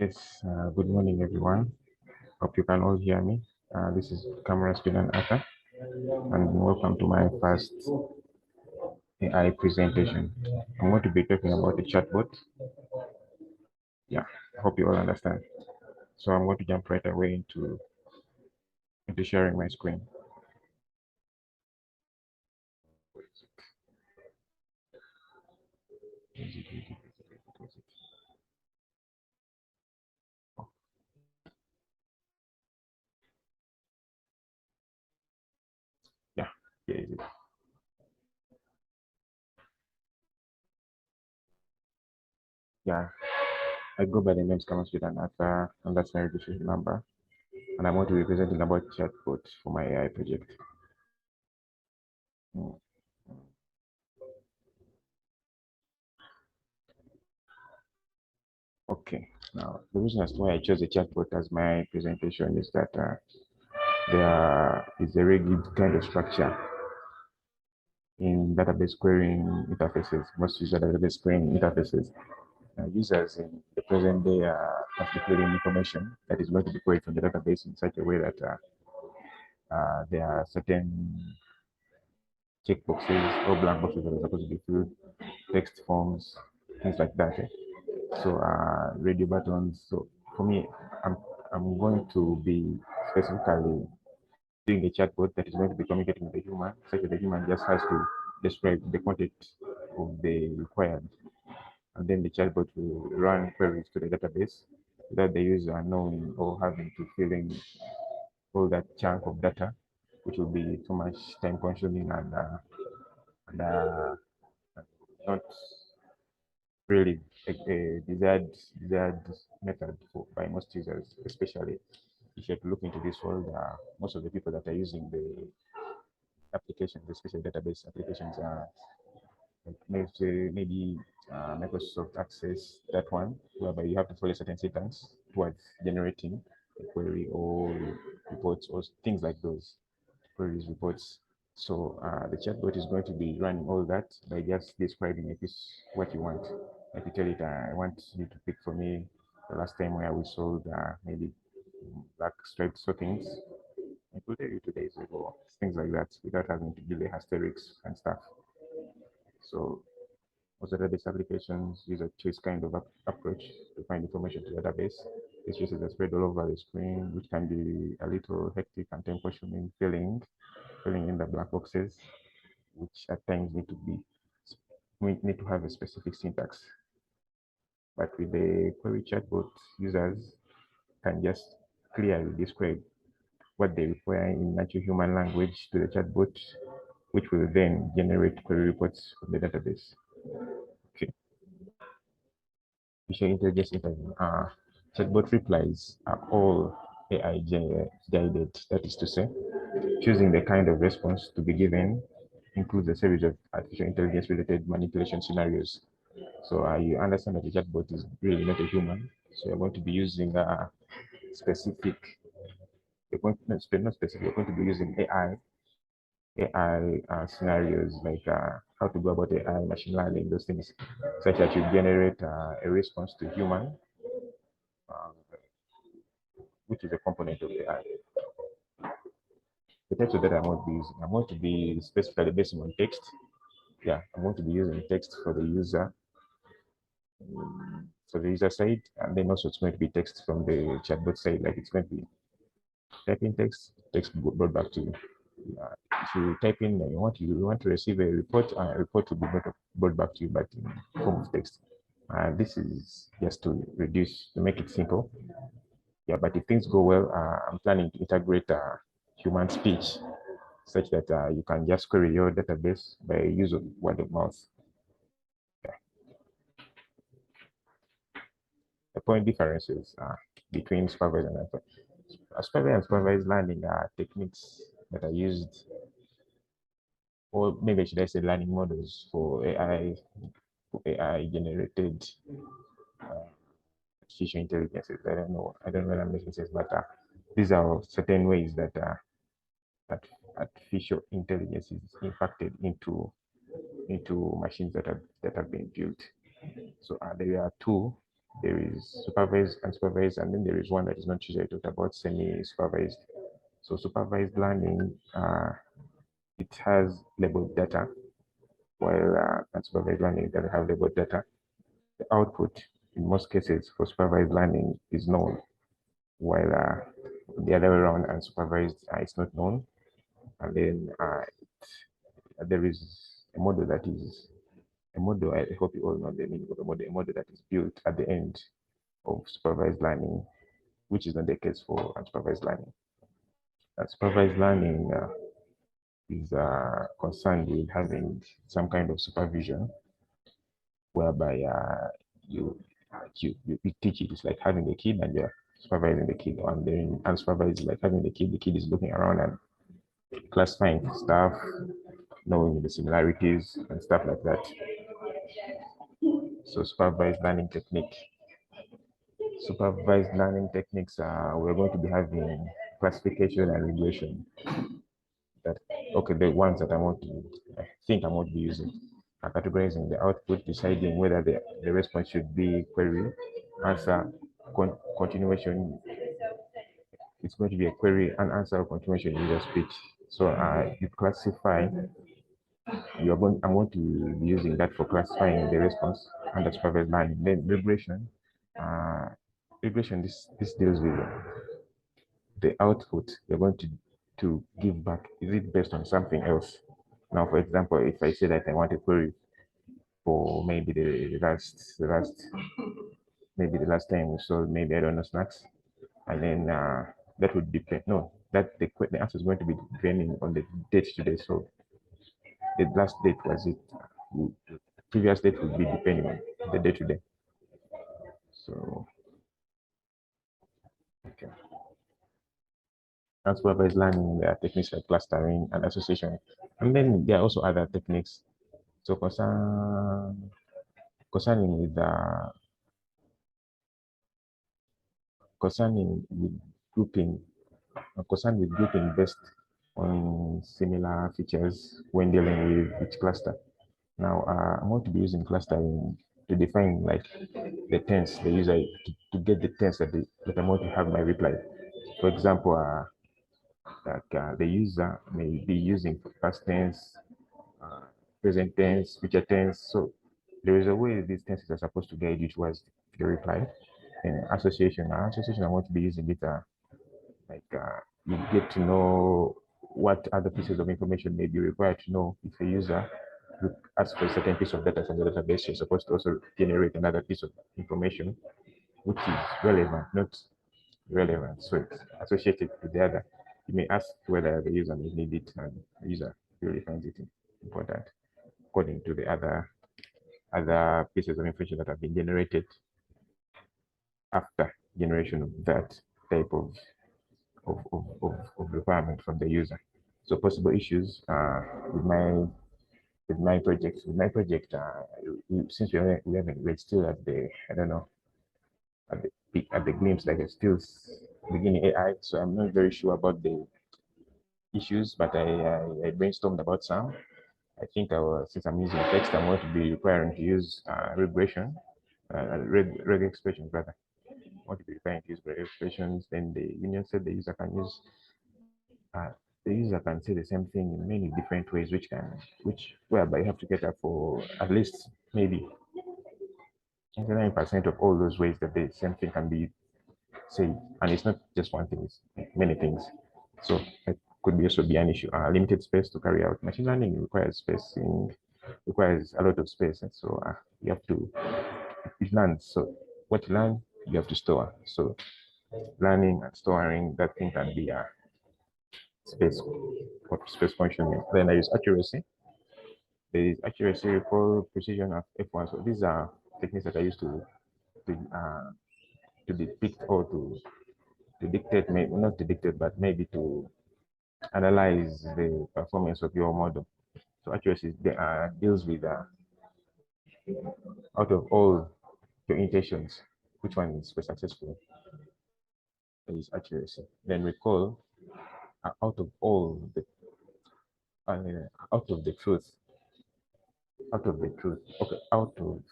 Yes, good morning, everyone. Hope you can all hear me. This is Cameron Student Arthur, and welcome to my first AI presentation. I'm going to be talking about the chatbot. Yeah, I hope you all understand. So I'm going to jump right away into sharing my screen. Yeah, here it is. Yeah, I go by the name Cameron Student Arthur, and that's my registration number. And I'm going to be presenting about chatbot for my AI project. Mm. Okay, now the reason as to why I chose the chatbot as my presentation is that there is a rigid kind of structure in database querying interfaces. Most user database querying interfaces. Users in the present day are declaring information that is going to be queried from the database in such a way that there are certain checkboxes or blank boxes that are supposed to be filled, text forms, things like that. So radio buttons. So for me, I'm I'm going to be specifically doing a chatbot that is going to be communicating with the human, such that the human just has to describe the content of the required, and then the chatbot will run queries to the database without the user knowing or having to fill in all that chunk of data, which will be too much time consuming and not really a desired method by most users, especially if you have to look into this world. Most of the people that are using the applications, especially database applications, are maybe Microsoft Access, that one, whereby you have to follow certain settings towards generating a query or reports or things like those, queries, reports. So the chatbot is going to be running all that by just describing it is what you want. Like you tell it, I want you to pick for me the last time where we sold maybe black striped stockings. It will tell you 2 days ago, things like that, without having to delay asterisks and stuff. So most database applications use a choice kind of approach to find information to the database. These choices are spread all over the screen, which can be a little hectic and time consuming, filling in the black boxes, which at times need to have a specific syntax. But with the query chatbot, users can just clearly describe what they require in natural human language to the chatbot, which will then generate query reports from the database. Okay. Visual intelligence interview. Chatbot replies are all AI guided. That is to say, choosing the kind of response to be given includes a series of artificial intelligence related manipulation scenarios. So you understand that the chatbot is really not a human. So you're going to be using specific, not specific, you're going to be using AI scenarios like how to go about AI, machine learning, those things, such that you generate a response to human, uh, which is a component of AI. The types of data I'm going to be specifically based on text. Yeah, I'm going to be using text for the user side, and then also it's going to be text from the chatbot side. Like it's going to be typing text brought back to you. If you type in you want to receive a report will be brought back to you, but in form of text. This is just to make it simple. Yeah, but if things go well, I'm planning to integrate human speech such that you can just query your database by use of word of mouth. Yeah. The point differences between supervised and supervised learning techniques that are used, or maybe should I say learning models for AI generated artificial intelligences. I don't know what I'm making sense, but these are certain ways that that artificial intelligence is impacted into machines that have been built. So there are two. There is supervised, unsupervised, and then there is one that is not usually talked about, semi-supervised. So supervised learning, it has labeled data, while unsupervised learning doesn't have labeled data. The output, in most cases, for supervised learning is known, while the other way around, unsupervised is not known. And then there is a model that is a model. I hope you all know the meaning of a model that is built at the end of supervised learning, which is not the case for unsupervised learning. Supervised learning is concerned with having some kind of supervision whereby you teach it. It's like having a kid and you're supervising the kid. And then unsupervised is like having the kid is looking around and classifying stuff, knowing the similarities and stuff like that. So supervised learning technique. Supervised learning techniques, we're going to be having classification and regression. That okay, the ones that I think I want to be using are categorizing the output, deciding whether the response should be query, answer, continuation. It's going to be a query and answer or continuation user speech. So you classify. I'm going to be using that for classifying the response under supervised learning. Then regression. Uh, regression. This deals with the output you're going to give back. Is it based on something else? Now, for example, if I say that I want a query for maybe maybe the last time we sold, maybe I don't know, snacks, and then that would depend. No, that the answer is going to be depending on the date today. So the last date was it. The previous date would be depending on the day today. So okay. Unsupervised learning, there are techniques like clustering and association, and then there are also other techniques. So concerning with concerning with grouping, concerned with grouping based on similar features when dealing with each cluster. Now, I'm going to be using clustering to define like the tense the user to get the tense that I'm going to have my reply. For example, the user may be using past tense, uh, present tense, future tense. So there is a way these tenses are supposed to guide you towards the reply. And association, I want to be using it like you get to know what other pieces of information may be required to know if a user asks for a certain piece of data from the database. You're supposed to also generate another piece of information which is relevant, not relevant. So it's associated with the other. You may ask whether the user may need it, and the user really finds it important according to the other pieces of information that have been generated after generation of that type of requirement from the user. So possible issues with my project. With my project, since we haven't, we're still at the I don't know at the glimpse, like it's still beginning AI. So I'm not very sure about the issues, but I brainstormed about some. I think since I'm using text, I'm going to be requiring to use regression, reg expressions rather. I want to be requiring to use reg expressions. Then the union said uh, the user can say the same thing in many different ways, which whereby you have to get up for at least maybe 99% of all those ways that the same thing can be said. And it's not just one thing, it's many things. So it could also be an issue. Limited space to carry out machine learning requires requires a lot of space. And so you have to learn. So what you learn, you have to store. So learning and storing that thing can be space space functioning. Then I use accuracy. There is accuracy, recall, precision of F1. So these are techniques that I use to, uh, to depict or to dictate, maybe not to dictate, but maybe to analyze the performance of your model. So accuracy deals with out of all your intentions, which one is successful? Is accuracy. Then recall out of all the out of the truth, out of the truth. Okay, out of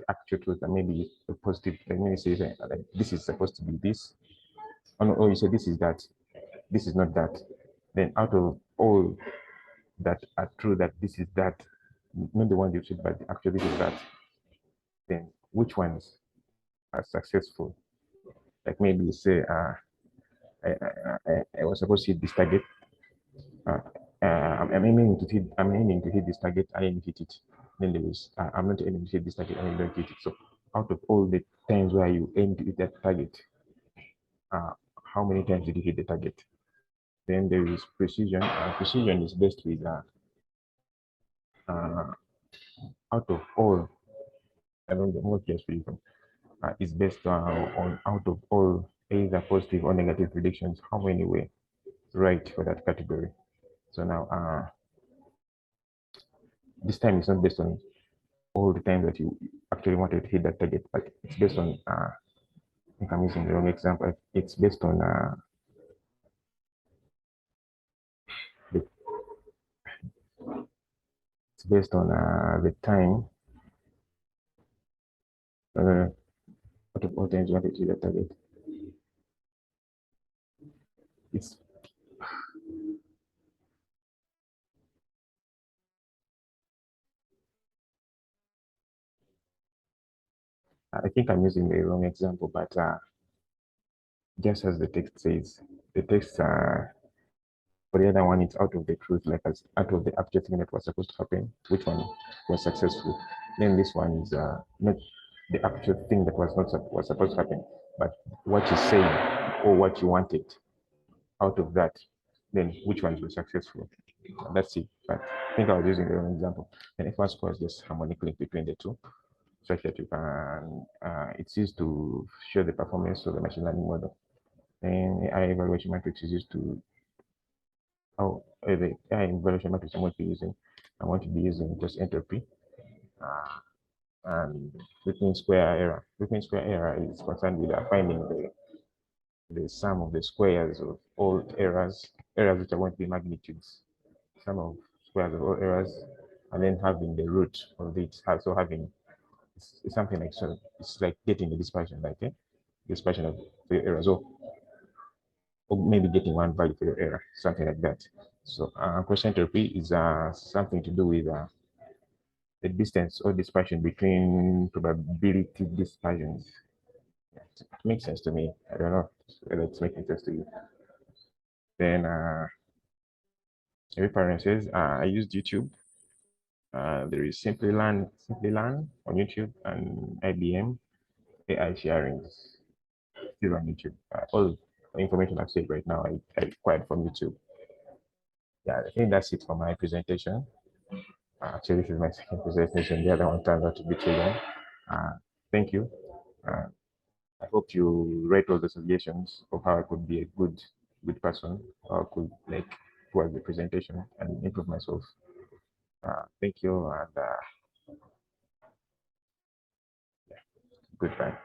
actual truth, and maybe a positive, like maybe say like this is supposed to be this, or you say this is that, this is not that. Then out of all that are true that this is that, not the one you said, but actually this is that, then which ones are successful? Like maybe you say, I was supposed to hit this target. Uh, I'm aiming to hit this target. I didn't hit it. Then there is, I'm not aiming to hit this target. I don't hit it. So out of all the times where you aim to hit that target, how many times did you hit the target? Then there is precision. Precision is based with out of all, I don't know what just reason, is based on out of all either positive or negative predictions, how many were right for that category. So now, this time it's not based on all the time that you actually wanted to hit that target, but it's based on, I think I'm using the wrong example. It's based on the, it's based on the time. Out of all times you wanted to hit that target. It's I think I'm using the wrong example, but just as the text says, the text for the other one, it's out of the truth, like as out of the actual thing that was supposed to happen, which one was successful. Then this one is not the actual thing that was supposed to happen, but what you say or what you wanted out of that, then which ones were successful. That's it. But I think I was using the wrong example. And if one scores just harmonic link between the two, such that you can, it's used to show the performance of the machine learning model. And AI evaluation matrix is used to, the AI evaluation matrix I want to be using just entropy, and root square error. Root square error is concerned with finding the sum of the squares of all errors which are going to be magnitudes, sum of squares of all errors, and then having the root of it, so having, it's something like, so it's like getting the dispersion, like dispersion of the errors, or maybe getting one value for your error, something like that. So quotient entropy is something to do with the distance or dispersion between probability dispersions. It makes sense to me. I don't know whether it's making sense to you. Then references. I used YouTube. There is Simplilearn on YouTube, and IBM AI sharing still on YouTube. All the information I've said right now, I acquired from YouTube. Yeah, I think that's it for my presentation. Actually, this is my second presentation. The other one turned out to be too long. Thank you. I hope you write all the suggestions of how I could be a good person, how I could like towards the presentation and improve myself. Thank you, and goodbye.